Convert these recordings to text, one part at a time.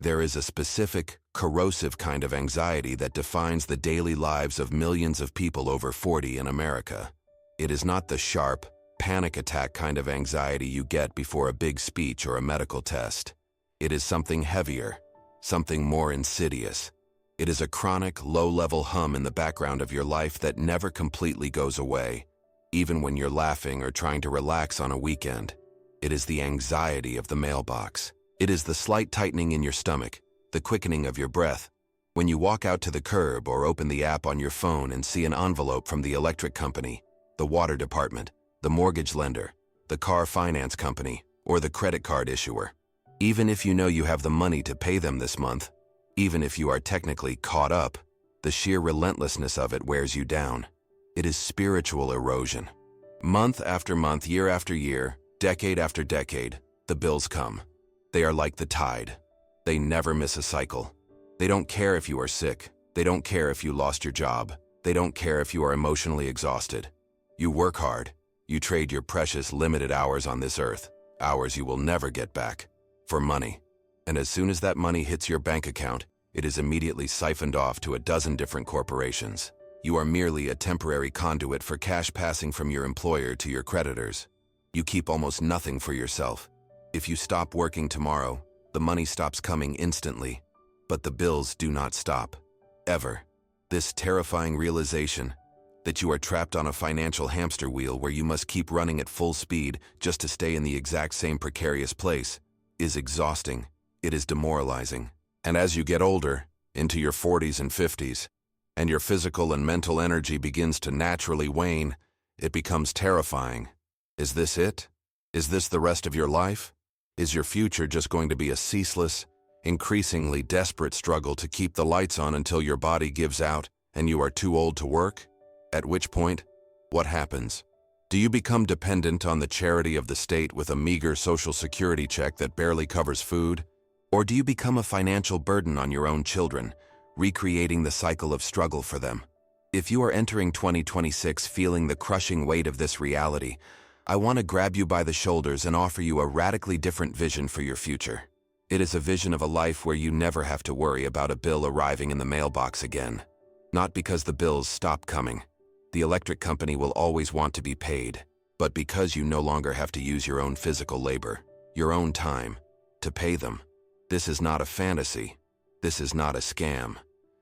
There is a specific, corrosive kind of anxiety that defines the daily lives of millions of people over 40 in America. It is not the sharp, panic attack kind of anxiety you get before a big speech or a medical test. It is something heavier, something more insidious. It is a chronic, low-level hum in the background of your life that never completely goes away, even when you're laughing or trying to relax on a weekend. It is the anxiety of the mailbox. It is the slight tightening in your stomach, the quickening of your breath, when you walk out to the curb or open the app on your phone and see an envelope from the electric company, the water department, the mortgage lender, the car finance company, or the credit card issuer. Even if you know you have the money to pay them this month, even if you are technically caught up, the sheer relentlessness of it wears you down. It is spiritual erosion. Month after month, year after year, decade after decade, the bills come. They are like the tide. They never miss a cycle. They don't care if you are sick. They don't care if you lost your job. They don't care if you are emotionally exhausted. You work hard. You trade your precious limited hours on this earth, hours you will never get back, for money. And as soon as that money hits your bank account, it is immediately siphoned off to a dozen different corporations. You are merely a temporary conduit for cash passing from your employer to your creditors. You keep almost nothing for yourself. If you stop working tomorrow, the money stops coming instantly, but the bills do not stop. Ever. This terrifying realization that you are trapped on a financial hamster wheel where you must keep running at full speed just to stay in the exact same precarious place is exhausting. It is demoralizing. And as you get older, into your 40s and 50s, and your physical and mental energy begins to naturally wane, it becomes terrifying. Is this it? Is this the rest of your life? Is your future just going to be a ceaseless, increasingly desperate struggle to keep the lights on until your body gives out and you are too old to work? At which point, what happens? Do you become dependent on the charity of the state with a meager social security check that barely covers food? Or do you become a financial burden on your own children, recreating the cycle of struggle for them? If you are entering 2026 feeling the crushing weight of this reality, I want to grab you by the shoulders and offer you a radically different vision for your future. It is a vision of a life where you never have to worry about a bill arriving in the mailbox again. Not because the bills stop coming. The electric company will always want to be paid, but because you no longer have to use your own physical labor, your own time, to pay them. This is not a fantasy. This is not a scam.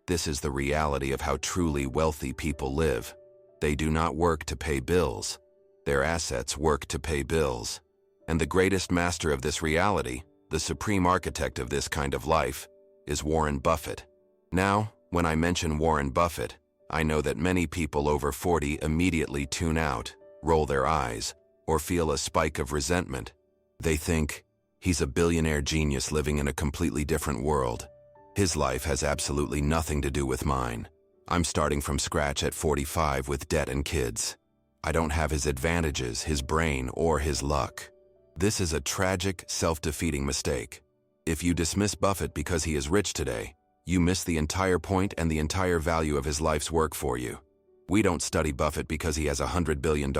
This is the reality of how truly wealthy people live. They do not work to pay bills. Their assets work to pay bills. And the greatest master of this reality, the supreme architect of this kind of life, is Warren Buffett. Now, when I mention Warren Buffett, I know that many people over 40 immediately tune out, roll their eyes, or feel a spike of resentment. They think, he's a billionaire genius living in a completely different world. His life has absolutely nothing to do with mine. I'm starting from scratch at 45 with debt and kids. I don't have his advantages, his brain, or his luck. This is a tragic, self-defeating mistake. If you dismiss Buffett because he is rich today, you miss the entire point and the entire value of his life's work for you. We don't study Buffett because he has $100 billion.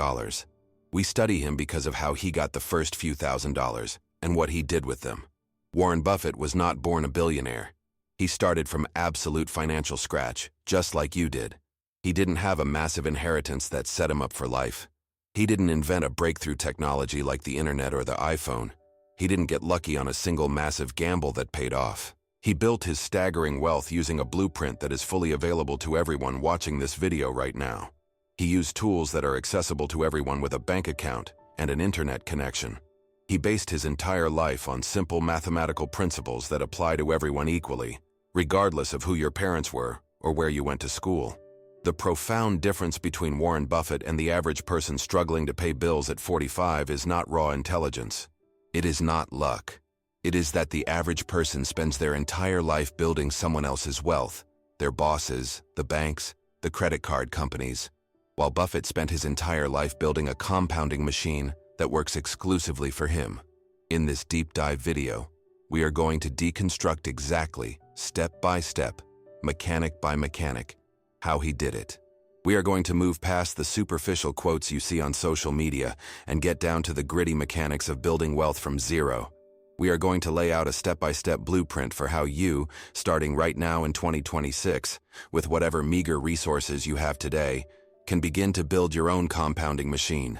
We study him because of how he got the first few $1,000s and what he did with them. Warren Buffett was not born a billionaire. He started from absolute financial scratch, just like you did. He didn't have a massive inheritance that set him up for life. He didn't invent a breakthrough technology like the internet or the iPhone. He didn't get lucky on a single massive gamble that paid off. He built his staggering wealth using a blueprint that is fully available to everyone watching this video right now. He used tools that are accessible to everyone with a bank account and an internet connection. He based his entire life on simple mathematical principles that apply to everyone equally, regardless of who your parents were or where you went to school. The profound difference between Warren Buffett and the average person struggling to pay bills at 45 is not raw intelligence. It is not luck. It is that the average person spends their entire life building someone else's wealth, their bosses, the banks, the credit card companies, while Buffett spent his entire life building a compounding machine that works exclusively for him. In this deep dive video, we are going to deconstruct exactly, step by step, mechanic by mechanic, how he did it. We are going to move past the superficial quotes you see on social media and get down to the gritty mechanics of building wealth from zero. We are going to lay out a step-by-step blueprint for how you, starting right now in 2026, with whatever meager resources you have today, can begin to build your own compounding machine.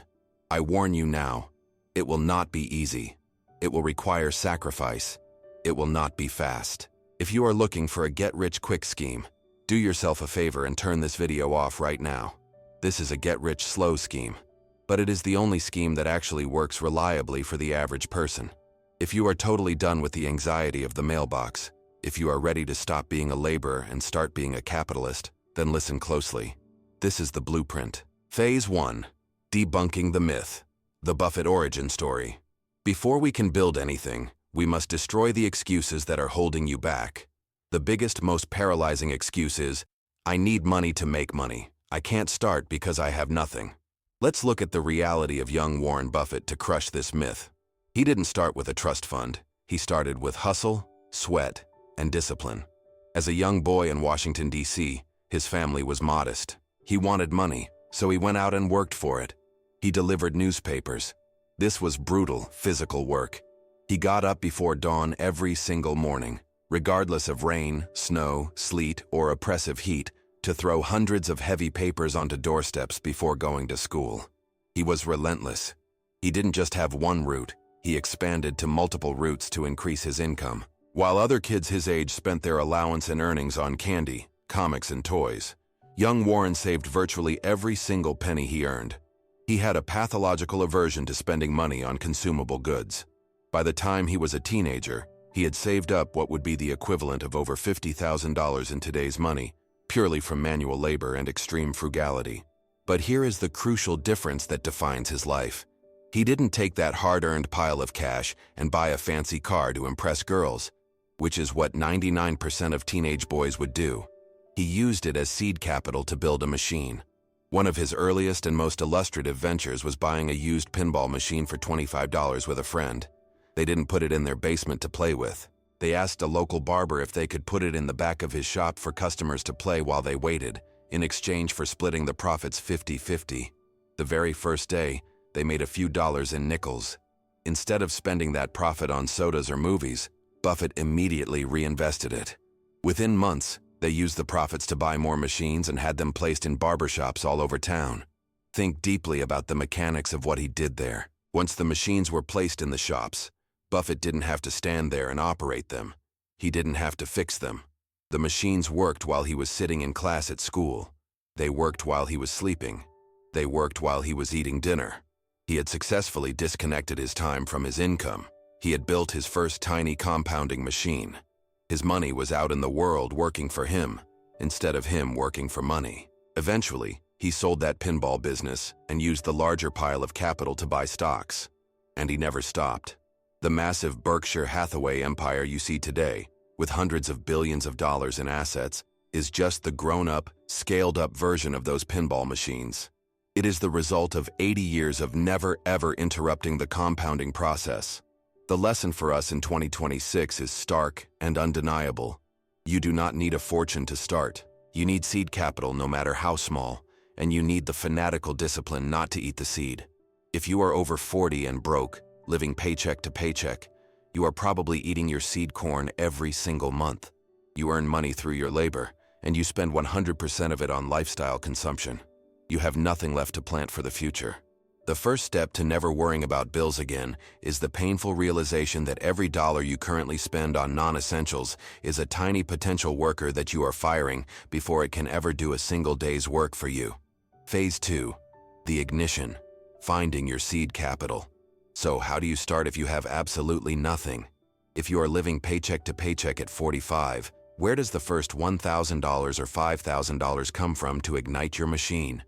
I warn you now, it will not be easy. It will require sacrifice. It will not be fast. If you are looking for a get-rich-quick scheme, do yourself a favor and turn this video off right now. This is a get-rich-slow scheme, but it is the only scheme that actually works reliably for the average person. If you are totally done with the anxiety of the mailbox, if you are ready to stop being a laborer and start being a capitalist, then listen closely. This is the blueprint. Phase 1. Debunking the myth. The Buffett origin story. Before we can build anything, we must destroy the excuses that are holding you back. The biggest, most paralyzing excuse is, I need money to make money. I can't start because I have nothing. Let's look at the reality of young Warren Buffett to crush this myth. He didn't start with a trust fund. He started with hustle, sweat, and discipline. As a young boy in Washington, D.C., his family was modest. He wanted money, so he went out and worked for it. He delivered newspapers. This was brutal, physical work. He got up before dawn every single morning, regardless of rain, snow, sleet, or oppressive heat, to throw hundreds of heavy papers onto doorsteps before going to school. He was relentless. He didn't just have one route, he expanded to multiple routes to increase his income. While other kids his age spent their allowance and earnings on candy, comics, and toys, young Warren saved virtually every single penny he earned. He had a pathological aversion to spending money on consumable goods. By the time he was a teenager, he had saved up what would be the equivalent of over $50,000 in today's money, purely from manual labor and extreme frugality. But here is the crucial difference that defines his life. He didn't take that hard-earned pile of cash and buy a fancy car to impress girls, which is what 99% of teenage boys would do. He used it as seed capital to build a machine. One of his earliest and most illustrative ventures was buying a used pinball machine for $25 with a friend. They didn't put it in their basement to play with. They asked a local barber if they could put it in the back of his shop for customers to play while they waited, in exchange for splitting the profits 50-50. The very first day, they made a few dollars in nickels. Instead of spending that profit on sodas or movies, Buffett immediately reinvested it. Within months, they used the profits to buy more machines and had them placed in barbershops all over town. Think deeply about the mechanics of what he did there. Once the machines were placed in the shops, Buffett didn't have to stand there and operate them. He didn't have to fix them. The machines worked while he was sitting in class at school. They worked while he was sleeping. They worked while he was eating dinner. He had successfully disconnected his time from his income. He had built his first tiny compounding machine. His money was out in the world working for him, instead of him working for money. Eventually, he sold that pinball business and used the larger pile of capital to buy stocks. And he never stopped. The massive Berkshire Hathaway empire you see today, with hundreds of billions of dollars in assets, is just the grown-up, scaled-up version of those pinball machines. It is the result of 80 years of never ever interrupting the compounding process. The lesson for us in 2026 is stark and undeniable. You do not need a fortune to start. You need seed capital no matter how small, and you need the fanatical discipline not to eat the seed. If you are over 40 and broke, living paycheck to paycheck, you are probably eating your seed corn every single month. You earn money through your labor, and you spend 100% of it on lifestyle consumption. You have nothing left to plant for the future. The first step to never worrying about bills again is the painful realization that every dollar you currently spend on non-essentials is a tiny potential worker that you are firing before it can ever do a single day's work for you. Phase 2. The ignition. Finding your seed capital. So how do you start if you have absolutely nothing? If you are living paycheck to paycheck at 45, where does the first $1,000 or $5,000 come from to ignite your machine?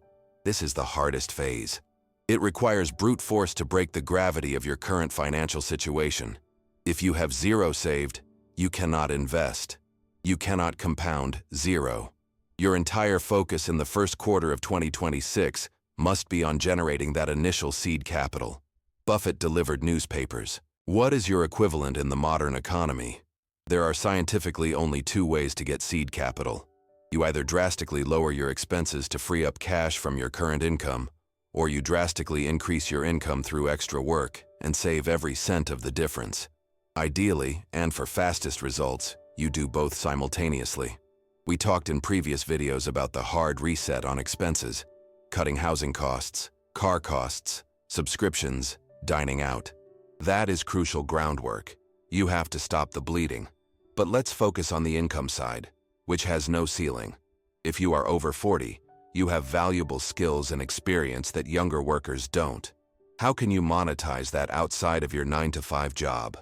This is the hardest phase. It requires brute force to break the gravity of your current financial situation. If you have zero saved, you cannot invest. You cannot compound zero. Your entire focus in the first quarter of 2026 must be on generating that initial seed capital. Buffett delivered newspapers. What is your equivalent in the modern economy? There are scientifically only two ways to get seed capital. You either drastically lower your expenses to free up cash from your current income, or you drastically increase your income through extra work and save every cent of the difference. Ideally, and for fastest results, you do both simultaneously. We talked in previous videos about the hard reset on expenses, cutting housing costs, car costs, subscriptions, dining out. That is crucial groundwork. You have to stop the bleeding. But let's focus on the income side, which has no ceiling. If you are over 40, you have valuable skills and experience that younger workers don't. How can you monetize that outside of your 9-to-5 job?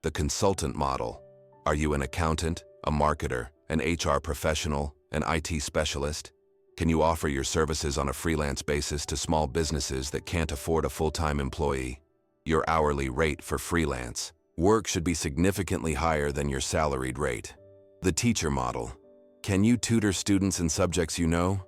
The consultant model. Are you an accountant, a marketer, an HR professional, an IT specialist? Can you offer your services on a freelance basis to small businesses that can't afford a full-time employee? Your hourly rate for freelance work should be significantly higher than your salaried rate. The teacher model. Can you tutor students in subjects you know?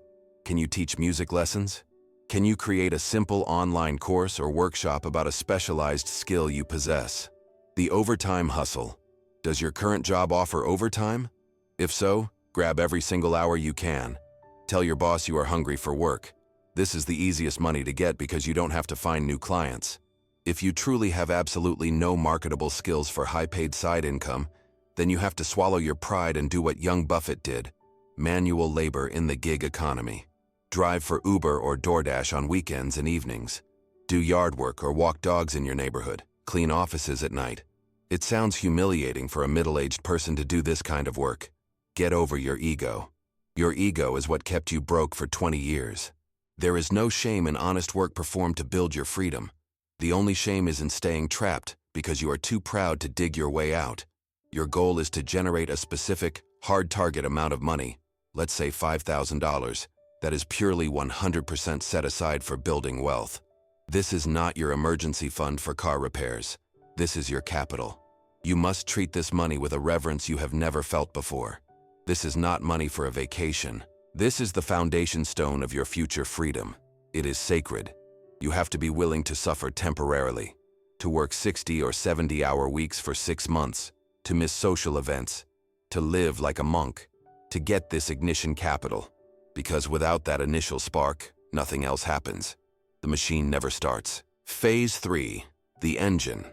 Can you teach music lessons? Can you create a simple online course or workshop about a specialized skill you possess? The overtime hustle. Does your current job offer overtime? If so, grab every single hour you can. Tell your boss you are hungry for work. This is the easiest money to get because you don't have to find new clients. If you truly have absolutely no marketable skills for high-paid side income, then you have to swallow your pride and do what young Buffett did. Manual labor in the gig economy. Drive for Uber or DoorDash on weekends and evenings. Do yard work or walk dogs in your neighborhood. Clean offices at night. It sounds humiliating for a middle-aged person to do this kind of work. Get over your ego. Your ego is what kept you broke for 20 years. There is no shame in honest work performed to build your freedom. The only shame is in staying trapped because you are too proud to dig your way out. Your goal is to generate a specific, hard target amount of money, let's say $5,000, that is purely 100% set aside for building wealth. This is not your emergency fund for car repairs. This is your capital. You must treat this money with a reverence you have never felt before. This is not money for a vacation. This is the foundation stone of your future freedom. It is sacred. You have to be willing to suffer temporarily, to work 60 or 70-hour weeks for 6 months, to miss social events, to live like a monk, to get this ignition capital. Because without that initial spark, nothing else happens. The machine never starts. Phase 3, the engine.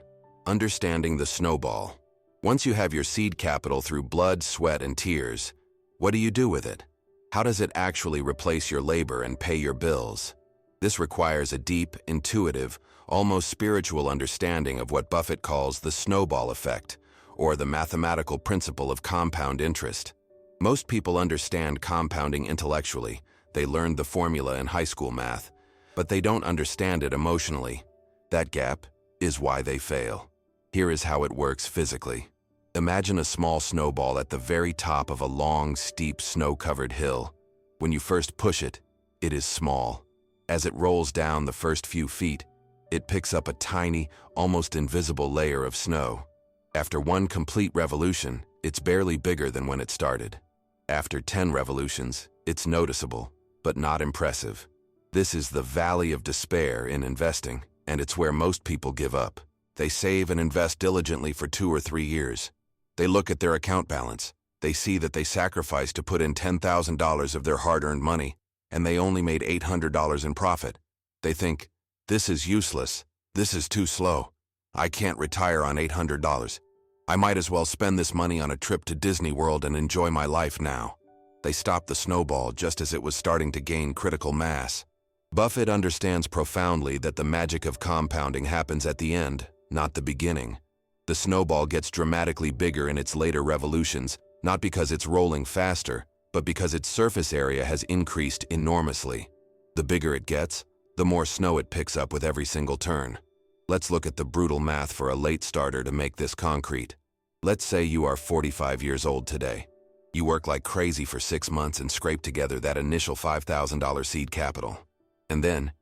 Understanding the snowball. Once you have your seed capital through blood, sweat, and tears, what do you do with it? How does it actually replace your labor and pay your bills? This requires a deep, intuitive, almost spiritual understanding of what Buffett calls the snowball effect, or the mathematical principle of compound interest. Most people understand compounding intellectually. They learned the formula in high school math, but they don't understand it emotionally. That gap is why they fail. Here is how it works physically. Imagine a small snowball at the very top of a long, steep, snow-covered hill. When you first push it, it is small. As it rolls down the first few feet, it picks up a tiny, almost invisible layer of snow. After one complete revolution, it's barely bigger than when it started. After 10 revolutions, it's noticeable, but not impressive. This is the valley of despair in investing, and it's where most people give up. They save and invest diligently for 2 or 3 years. They look at their account balance. They see that they sacrificed to put in $10,000 of their hard-earned money, and they only made $800 in profit. They think, this is useless. This is too slow. I can't retire on $800. I might as well spend this money on a trip to Disney World and enjoy my life now. They stopped the snowball just as it was starting to gain critical mass. Buffett understands profoundly that the magic of compounding happens at the end, not the beginning. The snowball gets dramatically bigger in its later revolutions, not because it's rolling faster, but because its surface area has increased enormously. The bigger it gets, the more snow it picks up with every single turn. Let's look at the brutal math for a late starter to make this concrete. Let's say you are 45 years old today. You work like crazy for 6 months and scrape together that initial $5,000 seed capital. And then,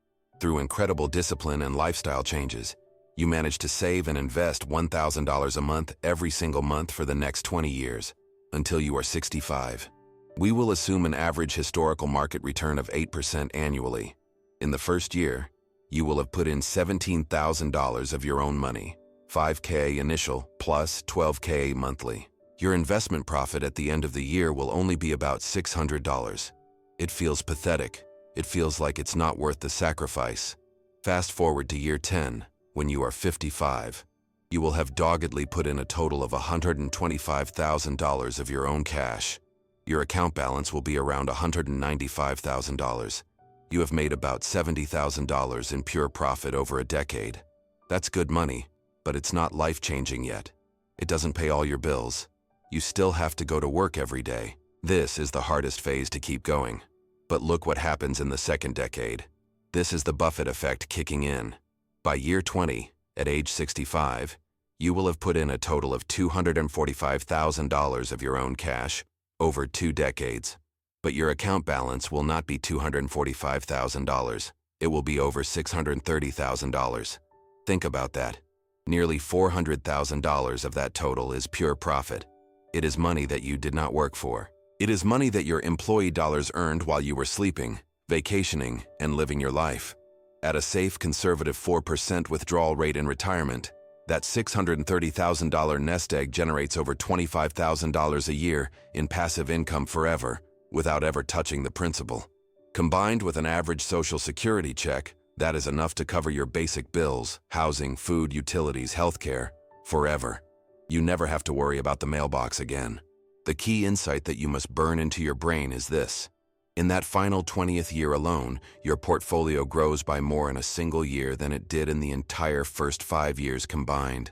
through incredible discipline and lifestyle changes, you manage to save and invest $1,000 a month every single month for the next 20 years, until you are 65. We will assume an average historical market return of 8% annually. In the first year, you will have put in $17,000 of your own money, $5,000 initial plus $12,000 monthly. Your investment profit at the end of the year will only be about $600. It feels pathetic. It feels like it's not worth the sacrifice. Fast forward to year 10, when you are 55. You will have doggedly put in a total of $125,000 of your own cash. Your account balance will be around $195,000. You have made about $70,000 in pure profit over a decade. That's good money, but it's not life-changing yet. It doesn't pay all your bills. You still have to go to work every day. This is the hardest phase to keep going. But look what happens in the second decade. This is the Buffett effect kicking in. By year 20, at age 65, you will have put in a total of $245,000 of your own cash over 2 decades. But your account balance will not be $245,000. It will be over $630,000. Think about that. Nearly $400,000 of that total is pure profit. It is money that you did not work for. It is money that your employee dollars earned while you were sleeping, vacationing, and living your life. At a safe, conservative 4% withdrawal rate in retirement, that $630,000 nest egg generates over $25,000 a year in passive income forever, without ever touching the principal. Combined with an average Social Security check, that is enough to cover your basic bills, housing, food, utilities, healthcare, forever. You never have to worry about the mailbox again. The key insight that you must burn into your brain is this. In that final 20th year alone, your portfolio grows by more in a single year than it did in the entire first 5 years combined.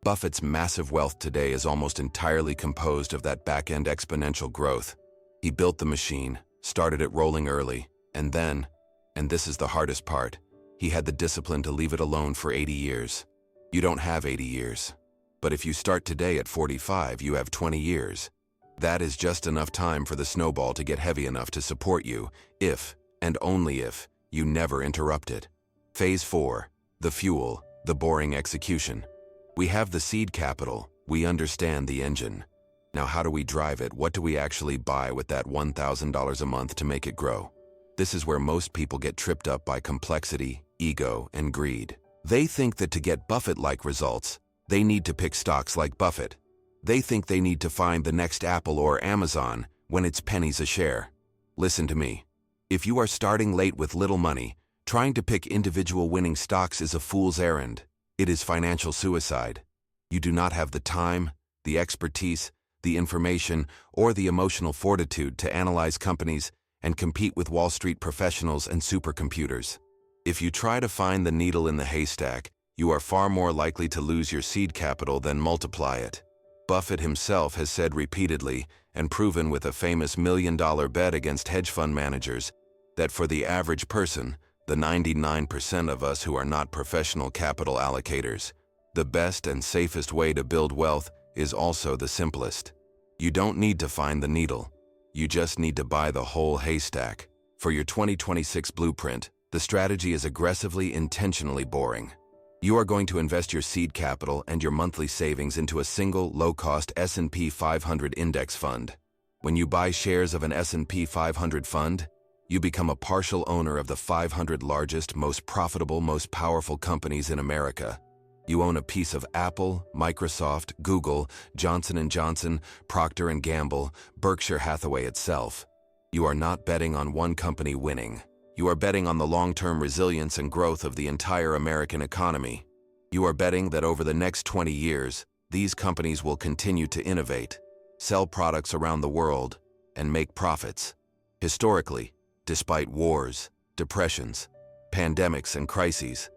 Buffett's massive wealth today is almost entirely composed of that back-end exponential growth. He built the machine, started it rolling early, and then, and this is the hardest part, he had the discipline to leave it alone for 80 years. You don't have 80 years. But if you start today at 45, you have 20 years. That is just enough time for the snowball to get heavy enough to support you, if, and only if, you never interrupt it. Phase 4. The fuel, the boring execution. We have the seed capital, we understand the engine. Now how do we drive it? What do we actually buy with that $1,000 a month to make it grow? This is where most people get tripped up by complexity, ego, and greed. They think that to get Buffett-like results, they need to pick stocks like Buffett. They think they need to find the next Apple or Amazon when it's pennies a share. Listen to me. If you are starting late with little money, trying to pick individual winning stocks is a fool's errand. It is financial suicide. You do not have the time, the expertise, the information, or the emotional fortitude to analyze companies and compete with Wall Street professionals and supercomputers. If you try to find the needle in the haystack, you are far more likely to lose your seed capital than multiply it. Buffett himself has said repeatedly, and proven with a famous $1 million bet against hedge fund managers, that for the average person, the 99% of us who are not professional capital allocators, the best and safest way to build wealth is also the simplest. You don't need to find the needle. You just need to buy the whole haystack. For your 2026 blueprint, the strategy is aggressively, intentionally boring. You are going to invest your seed capital and your monthly savings into a single, low-cost S&P 500 index fund. When you buy shares of an S&P 500 fund, you become a partial owner of the 500 largest, most profitable, most powerful companies in America. You own a piece of Apple, Microsoft, Google, Johnson & Johnson, Procter & Gamble, Berkshire Hathaway itself. You are not betting on one company winning. You are betting on the long-term resilience and growth of the entire American economy. You are betting that over the next 20 years, these companies will continue to innovate, sell products around the world, and make profits. Historically, despite wars, depressions, pandemics, and crises,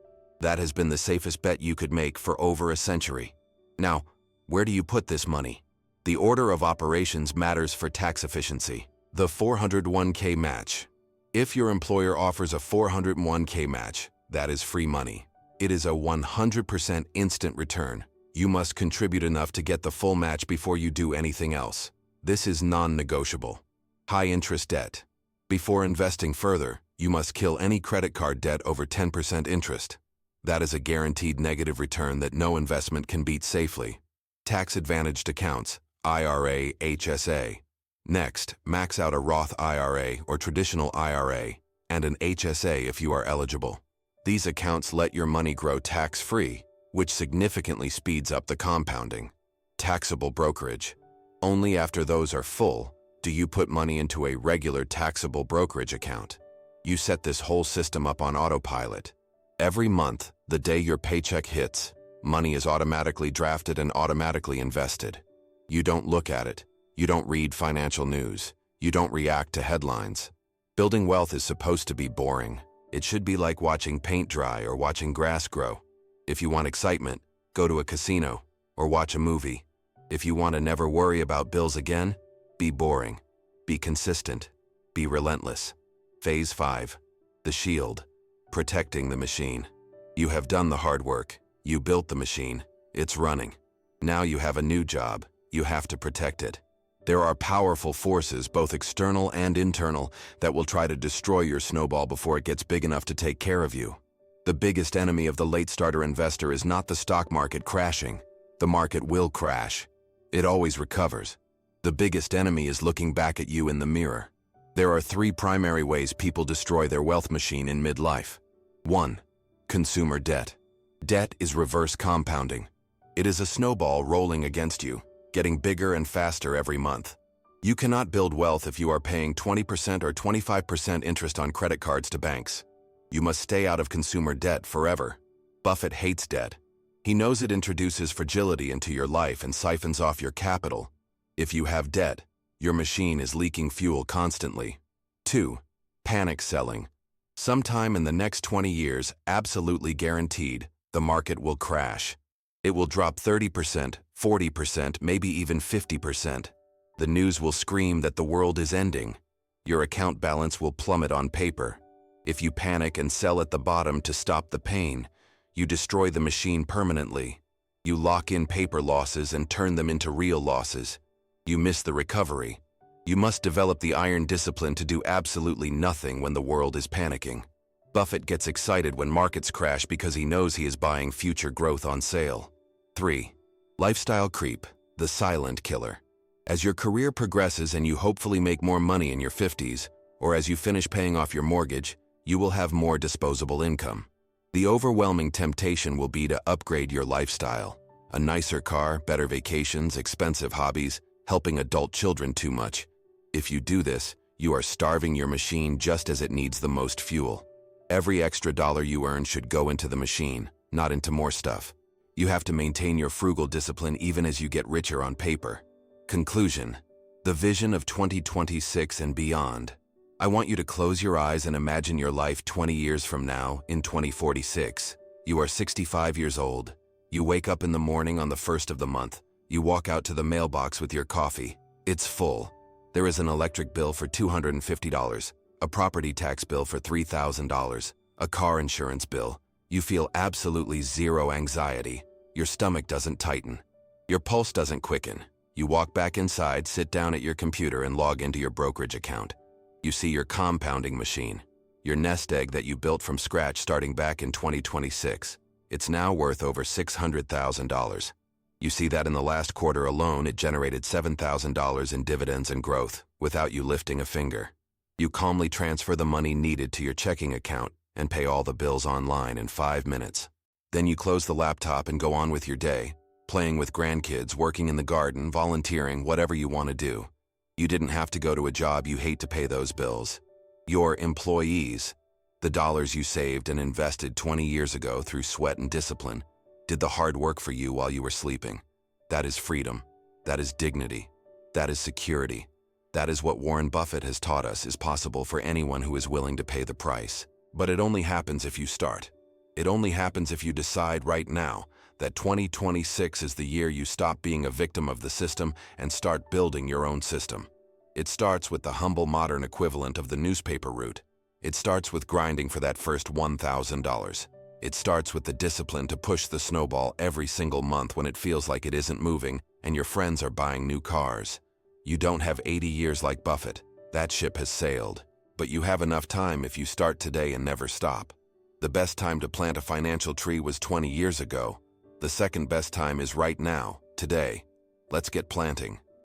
that has been the safest bet you could make for over a century. Now, where do you put this money? The order of operations matters for tax efficiency. The 401k match. If your employer offers a 401k match, that is free money. It is a 100% instant return. You must contribute enough to get the full match before you do anything else. This is non-negotiable. High-interest debt. Before investing further, you must kill any credit card debt over 10% interest. That is a guaranteed negative return that no investment can beat safely. Tax-advantaged accounts, IRA, HSA. Next, max out a Roth IRA or traditional IRA and an HSA if you are eligible. These accounts let your money grow tax-free, which significantly speeds up the compounding. Taxable brokerage. Only after those are full do you put money into a regular taxable brokerage account. You set this whole system up on autopilot. Every month, the day your paycheck hits, Money is automatically drafted and automatically invested. You don't look at it. You don't read financial news. You don't react to headlines. Building wealth is supposed to be boring. It should be like watching paint dry or watching grass grow. If you want excitement, go to a casino or watch a movie. If you want to never worry about bills again, be boring. Be consistent. Be relentless. Phase 5. The shield. Protecting the machine. You have done the hard work. You built the machine. It's running. Now you have a new job. You have to protect it. There are powerful forces, both external and internal, that will try to destroy your snowball before it gets big enough to take care of you. The biggest enemy of the late starter investor is not the stock market crashing. The market will crash. It always recovers. The biggest enemy is looking back at you in the mirror. There are 3 primary ways people destroy their wealth machine in midlife. 1. Consumer debt. Debt is reverse compounding. It is a snowball rolling against you, getting bigger and faster every month. You cannot build wealth if you are paying 20% or 25% interest on credit cards to banks. You must stay out of consumer debt forever. Buffett hates debt. He knows it introduces fragility into your life and siphons off your capital. If you have debt, your machine is leaking fuel constantly. 2. Panic selling. Sometime in the next 20 years, absolutely guaranteed, the market will crash. It will drop 30%, 40%, maybe even 50%. The news will scream that the world is ending. Your account balance will plummet on paper. If you panic and sell at the bottom to stop the pain, you destroy the machine permanently. You lock in paper losses and turn them into real losses. You miss the recovery. You must develop the iron discipline to do absolutely nothing when the world is panicking. Buffett gets excited when markets crash because he knows he is buying future growth on sale. 3. Lifestyle creep, the silent killer. As your career progresses and you hopefully make more money in your 50s, or as you finish paying off your mortgage, you will have more disposable income. The overwhelming temptation will be to upgrade your lifestyle. A nicer car, better vacations, expensive hobbies, helping adult children too much. If you do this, you are starving your machine just as it needs the most fuel. Every extra dollar you earn should go into the machine, not into more stuff. You have to maintain your frugal discipline even as you get richer on paper. Conclusion. The vision of 2026 and beyond. I want you to close your eyes and imagine your life 20 years from now, in 2046. You are 65 years old. You wake up in the morning on the 1st of the month. You walk out to the mailbox with your coffee. It's full. There is an electric bill for $250, a property tax bill for $3,000, a car insurance bill. You feel absolutely zero anxiety. Your stomach doesn't tighten. Your pulse doesn't quicken. You walk back inside, sit down at your computer, and log into your brokerage account. You see your compounding machine, your nest egg that you built from scratch starting back in 2026. It's now worth over $600,000. You see that in the last quarter alone, it generated $7,000 in dividends and growth, without you lifting a finger. You calmly transfer the money needed to your checking account and pay all the bills online in 5 minutes. Then you close the laptop and go on with your day, playing with grandkids, working in the garden, volunteering, whatever you want to do. You didn't have to go to a job you hate to pay those bills. Your employees, the dollars you saved and invested 20 years ago through sweat and discipline, did the hard work for you while you were sleeping. That is freedom. That is dignity. That is security. That is what Warren Buffett has taught us is possible for anyone who is willing to pay the price. But it only happens if you start. It only happens if you decide right now that 2026 is the year you stop being a victim of the system and start building your own system. It starts with the humble modern equivalent of the newspaper route. It starts with grinding for that first $1,000. It starts with the discipline to push the snowball every single month when it feels like it isn't moving and your friends are buying new cars. You don't have 80 years like Buffett. That ship has sailed. But you have enough time if you start today and never stop. The best time to plant a financial tree was 20 years ago. The second best time is right now, today. Let's get planting.